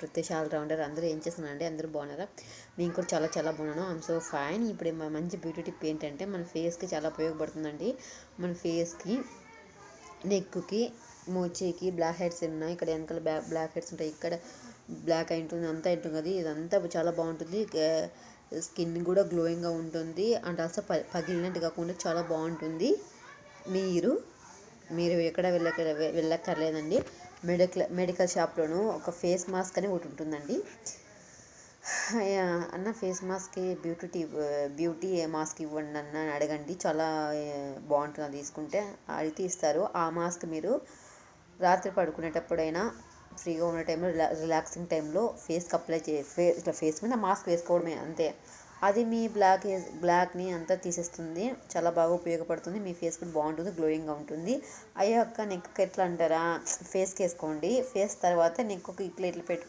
ప్రత్యేష్ all rounder అందరూ ఏం చేస్తున్నారండి? అందరూ బాగున్నారా? నేను కూడా చాలా చాలా బాగున్నాను. I'm so fine. ఇప్పుడు మంచి బ్యూటీ టిప్ ఏంటంటే మన ఫేస్కి చాలా ఉపయోగపడుతుందండి. మన ఫేస్కి, నెక్కి, మోచేకి బ్లాక్ హెడ్స్ ఉన్నాయి. ఇక్కడ వెనకాల బ్లాక్ హెడ్స్ ఉంటాయి. ఇక్కడ బ్లాక్ అయి ఉంటుంది, అంతా ఉంటుంది కదా. ఇదంతా చాలా బాగుంటుంది. స్కిన్ కూడా గ్లోయింగ్గా ఉంటుంది. అండ్ ఆల్సో పగిలినట్టు కాకుండా చాలా బాగుంటుంది. మీరు ఎక్కడ వెళ్ళక్కర్లేదండి. మెడికల్ షాప్లోనూ ఒక ఫేస్ మాస్క్ అని ఒకటి ఉంటుందండి. అన్న ఫేస్ మాస్క్ బ్యూటీ మాస్క్ ఇవ్వండి అన్న అని అడగండి. చాలా బాగుంటుంది తీసుకుంటే. అడిగితే ఇస్తారు. ఆ మాస్క్ మీరు రాత్రి పడుకునేటప్పుడైనా ఫ్రీగా ఉన్న టైంలో రిలాక్సింగ్ టైంలో ఫేస్కి అప్లై ఇట్లా ఫేస్ మీద మాస్క్ వేసుకోవడమే అంతే. అది మీ బ్లాక్ని అంతా తీసేస్తుంది. చాలా బాగా ఉపయోగపడుతుంది. మీ ఫేస్ కూడా బాగుంటుంది, గ్లోయింగ్గా ఉంటుంది. అయ్యాక నెక్కి ఎట్లా అంటారా, ఫేస్కి వేసుకోండి. ఫేస్ తర్వాత నెక్కి ఇట్లా పెట్టుకుని